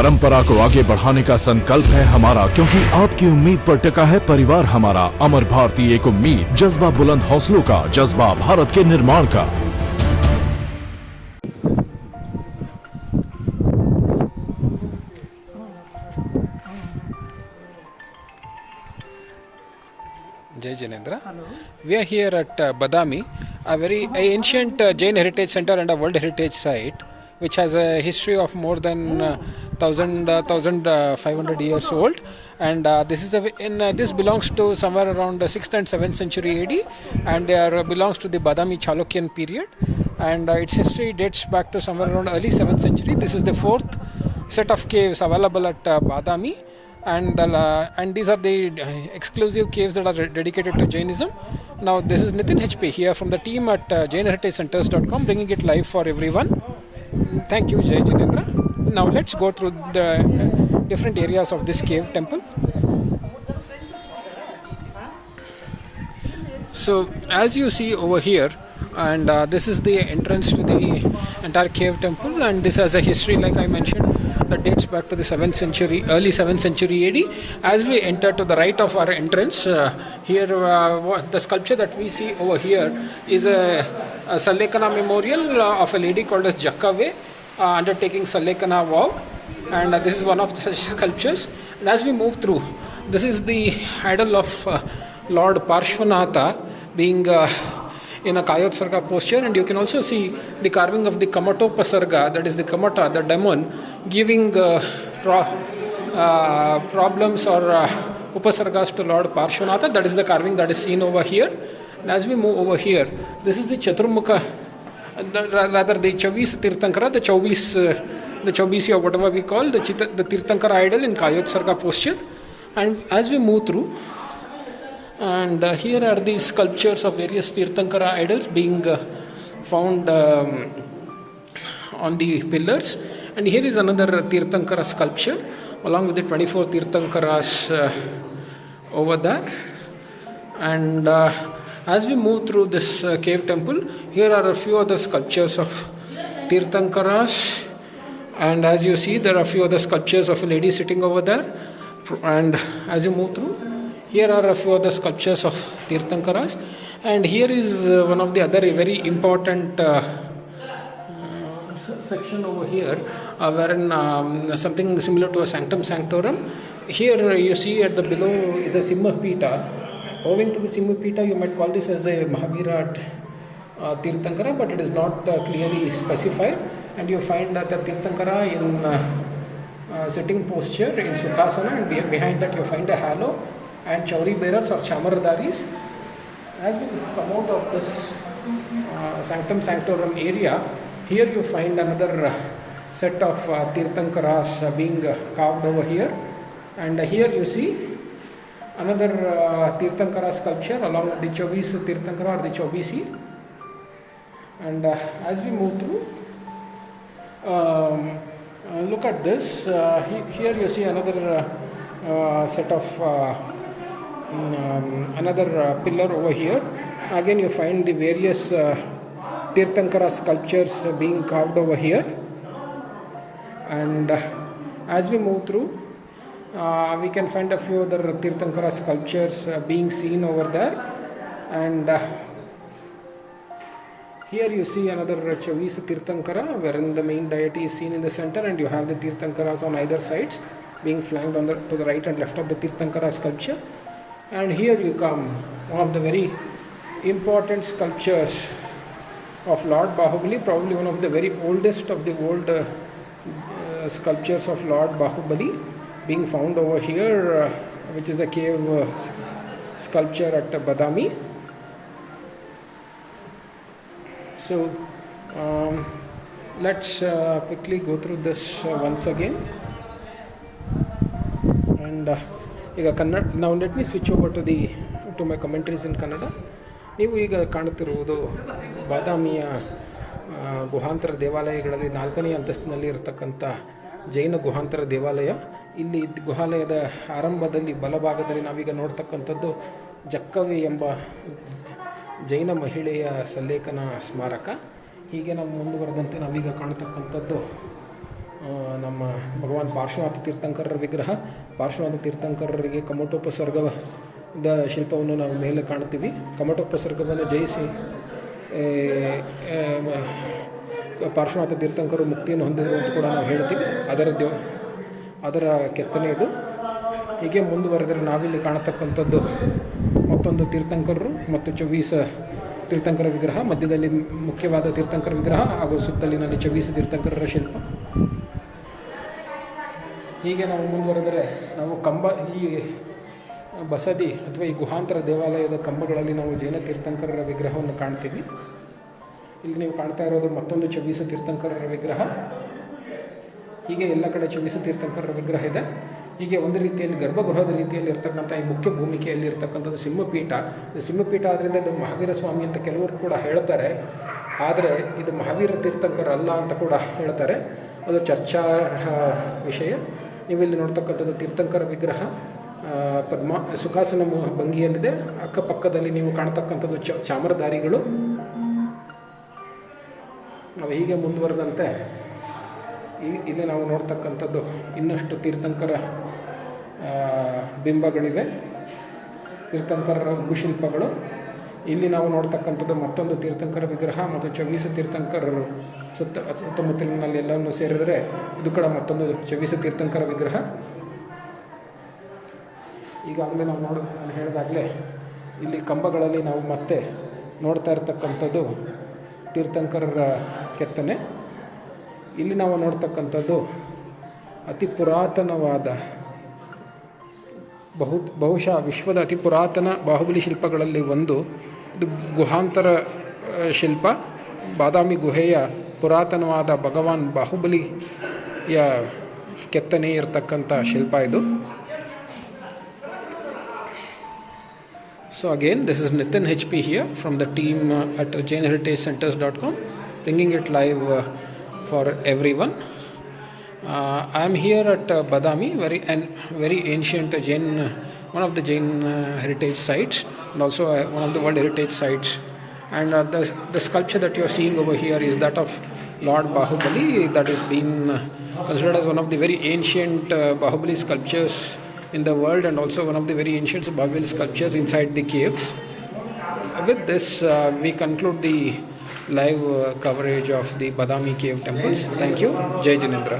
परंपरा को आगे बढ़ाने का संकल्प है हमारा, क्योंकि आपकी उम्मीद पर टिका है परिवार हमारा। अमर भारती एक उम्मीद, जज्बा बुलंद हौसलों का, जज्बा भारत के निर्माण का। Jai Jinendra. We are here at Badami, a very ancient Jain heritage center and a World Heritage Site, which has a history of more than 1,500 years old. And this belongs to somewhere around the 6th and 7th century AD, and belongs to the Badami Chalukyan period. And its history dates back to somewhere around early 7th century. This is the fourth set of caves available at Badami. And these are the exclusive caves that are dedicated to Jainism. Now this is Nitin HP here from the team at jainheritagecenters.com, bringing it live for everyone. Thank you, Jai Jinendra. Now let's go through the different areas of this cave temple. So as you see over here, and this is the entrance to the entire cave temple, and this has a history, like I mentioned, that dates back to the 7th century, early 7th century AD. As we enter to the right of our entrance, here the sculpture that we see over here is a Sallekana memorial of a lady called as Jakkave, undertaking Sallekana vow, and this is one of the sculptures. And as we move through, this is the idol of Lord Parshvanatha being in a Kayotsarga posture, and you can also see the carving of the Kamatopasarga, that is the Kamata, the demon, giving problems or Upasargas to Lord Parshvanatha. That is the carving that is seen over here. And as we move over here, this is the Chaturmukha, rather the Chavis Tirthankara, the Chaubisi or whatever we call, the Tirthankara idol in Kayotsarga posture. And as we move through, and here are these sculptures of various Tirthankara idols being found on the pillars. And here is another Tirthankara sculpture along with the 24 Tirthankaras over there. And as we move through this cave temple, here are a few other sculptures of Tirthankaras. And as you see, there are a few other sculptures of a lady sitting over there. And as you move through, here are a few other sculptures of Tirthankaras, and here is one of the other very important section over here, wherein something similar to a Sanctum Sanctorum. Here you see at the below is a Simhapita. Owing to the Simhapita, you might call this as a Mahavira Tirthankara, but it is not clearly specified. And you find that the Tirthankara in sitting posture in Sukhasana, and behind that you find a halo and Chauri bearers or Chamardaris. As we come out of this Sanctum Sanctorum area, here you find another set of Tirthankaras being carved over here. And here you see another Tirthankara sculpture along with the Chaubisi Tirthankara or the Chaubisi. And as we move through, look at this. Here you see another set of another pillar over here. Again you find the various Tirthankara sculptures being carved over here. And as we move through, we can find a few other Tirthankara sculptures being seen over there. And here you see another Chavis Tirthankara, wherein the main deity is seen in the center, and you have the Tirthankaras on either sides being flanked on to the right and left of the Tirthankara sculpture. And here you come, one of the very important sculptures of Lord Bahubali, probably one of the very oldest of the old sculptures of Lord Bahubali being found over here, which is a cave sculpture at Badami. So let's quickly go through this once again. And now let me switch over to my commentaries in Kannada. ನೀವು ಈಗ ಕಾಣುತ್ತಿರುವುದು ಬಾದಾಮಿಯ ಗುಹಾಂತರ ದೇವಾಲಯಗಳಲ್ಲಿ 4ನೇ ಅಂತಸ್ತಿನಲ್ಲಿ ಇರತಕ್ಕಂಥ ಜೈನ ಗುಹಾಂತರ ದೇವಾಲಯ. ಇಲ್ಲಿ ಗುಹಾಲಯದ ಆರಂಭದಲ್ಲಿ ಬಲಭಾಗದಲ್ಲಿ ನಾವೀಗ ನೋಡ್ತಕ್ಕಂಥದ್ದು ಜಕ್ಕವೆ ಎಂಬ ಜೈನ ಮಹಿಳೆಯ ಸಲ್ಲೇಖನ ಸ್ಮಾರಕ. ಹೀಗೆ ನಾವು ಮುಂದುವರೆದಂತೆ ನಾವೀಗ ಕಾಣತಕ್ಕಂಥದ್ದು ನಮ್ಮ ಭಗವಾನ್ ಪಾರ್ಶ್ವನಾಥ ತೀರ್ಥಂಕರರ ವಿಗ್ರಹ. ಪಾರ್ಶ್ವನಾಥ ತೀರ್ಥಂಕರರಿಗೆ ಕಮಟೋಪಸರ್ಗದ ಶಿಲ್ಪವನ್ನು ನಾವು ಮೇಲೆ ಕಾಣ್ತೀವಿ. ಕಮಟೋಪಸರ್ಗವನ್ನು ಜಯಿಸಿ ಪಾರ್ಶ್ವನಾಥ ತೀರ್ಥಂಕರು ಮುಕ್ತಿಯನ್ನು ಹೊಂದಿದರು ಅಂತ ಕೂಡ ನಾವು ಹೇಳ್ತೀವಿ. ಅದರ ಕೆತ್ತನೆ ಇದು. ಹೀಗೆ ಮುಂದುವರೆದರೆ ನಾವಿಲ್ಲಿ ಕಾಣತಕ್ಕಂಥದ್ದು ಮತ್ತೊಂದು ತೀರ್ಥಂಕರರು ಮತ್ತು 24 ತೀರ್ಥಂಕರ ವಿಗ್ರಹ, ಮಧ್ಯದಲ್ಲಿ ಮುಖ್ಯವಾದ ತೀರ್ಥಂಕರ ವಿಗ್ರಹ ಹಾಗೂ ಸುತ್ತಲಿನಲ್ಲಿ 24 ತೀರ್ಥಂಕರರ ಶಿಲ್ಪ. ಹೀಗೆ ನಾವು ಮುಂದುವರೆದರೆ ನಾವು ಈ ಬಸದಿ ಅಥವಾ ಈ ಗುಹಾಂತರ ದೇವಾಲಯದ ಕಂಬಗಳಲ್ಲಿ ನಾವು ಜೈನ ತೀರ್ಥಂಕರರ ವಿಗ್ರಹವನ್ನು ಕಾಣ್ತೀವಿ. ಇಲ್ಲಿ ನೀವು ಕಾಣ್ತಾ ಇರೋದು ಮತ್ತೊಂದು 24 ತೀರ್ಥಂಕರರ ವಿಗ್ರಹ. ಹೀಗೆ ಎಲ್ಲ ಕಡೆ 24 ತೀರ್ಥಂಕರರ ವಿಗ್ರಹ ಇದೆ. ಹೀಗೆ ಒಂದು ರೀತಿಯಲ್ಲಿ ಗರ್ಭಗೃಹದ ರೀತಿಯಲ್ಲಿ ಇರ್ತಕ್ಕಂಥ ಈ ಮುಖ್ಯ ಭೂಮಿಕೆಯಲ್ಲಿ ಇರ್ತಕ್ಕಂಥದ್ದು ಸಿಂಹಪೀಠ. ಇದು ಸಿಂಹಪೀಠ ಆದ್ದರಿಂದ ಇದು ಮಹಾವೀರ ಸ್ವಾಮಿ ಅಂತ ಕೆಲವರು ಕೂಡ ಹೇಳ್ತಾರೆ. ಆದರೆ ಇದು ಮಹಾವೀರ ತೀರ್ಥಂಕರ ಅಲ್ಲ ಅಂತ ಕೂಡ ಹೇಳ್ತಾರೆ. ಅದು ಚರ್ಚಾರ್ಹ ವಿಷಯ. ನೀವಿಲ್ಲಿ ನೋಡ್ತಕ್ಕಂಥದ್ದು ತೀರ್ಥಂಕರ ವಿಗ್ರಹ ಸುಖಾಸನ ಭಂಗಿಯಲ್ಲಿದೆ. ಅಕ್ಕಪಕ್ಕದಲ್ಲಿ ನೀವು ಕಾಣ್ತಕ್ಕಂಥದ್ದು ಚಾಮರಧಾರಿಗಳು. ನಾವು ಹೀಗೆ ಮುಂದುವರೆದಂತೆ ಇಲ್ಲಿ ನಾವು ನೋಡ್ತಕ್ಕಂಥದ್ದು ಇನ್ನಷ್ಟು ತೀರ್ಥಂಕರ ಬಿಂಬಗಳಿವೆ, ತೀರ್ಥಂಕರರ ಉಬ್ಬುಶಿಲ್ಪಗಳು. ಇಲ್ಲಿ ನಾವು ನೋಡ್ತಕ್ಕಂಥದ್ದು ಮತ್ತೊಂದು ತೀರ್ಥಂಕರ ವಿಗ್ರಹ ಮತ್ತು 24 ತೀರ್ಥಂಕರರು ಸುತ್ತಮುತ್ತಲಿನಲ್ಲಿ ಎಲ್ಲವನ್ನು ಸೇರಿದರೆ ಇದು ಕೂಡ ಮತ್ತೊಂದು 24 ತೀರ್ಥಂಕರ ವಿಗ್ರಹ. ಈಗಾಗಲೇ ನಾನು ಹೇಳಿದಾಗಲೇ ಇಲ್ಲಿ ಕಂಬಗಳಲ್ಲಿ ನಾವು ಮತ್ತೆ ನೋಡ್ತಾ ಇರ್ತಕ್ಕಂಥದ್ದು ತೀರ್ಥಂಕರರ ಕೆತ್ತನೆ. ಇಲ್ಲಿ ನಾವು ನೋಡ್ತಕ್ಕಂಥದ್ದು ಅತಿ ಪುರಾತನವಾದ ಬಹುಶಃ ವಿಶ್ವದ ಅತಿ ಪುರಾತನ ಬಾಹುಬಲಿ ಶಿಲ್ಪಗಳಲ್ಲಿ ಒಂದು. ಇದು ಗುಹಾಂತರ ಶಿಲ್ಪ. ಬಾದಾಮಿ ಗುಹೆಯ ಪುರಾತನವಾದ ಭಗವಾನ್ ಬಾಹುಬಲಿಯ ಕೆತ್ತನೆ ಇರತಕ್ಕಂಥ ಶಿಲ್ಪ ಇದು. So again, this is Nitin HP here from the team at jainheritagecenters.com, bringing it live for everyone. I am here at Badami, very ancient Jain, one of the Jain heritage sites, and also one of the World Heritage sites. And the sculpture that you are seeing over here is that of Lord Bahubali, that has been considered as one of the very ancient Bahubali sculptures in the world, and also one of the very ancient Bahubali sculptures inside the caves. With this, we conclude the live coverage of the Badami cave temples. Thank you. Jai Jinendra.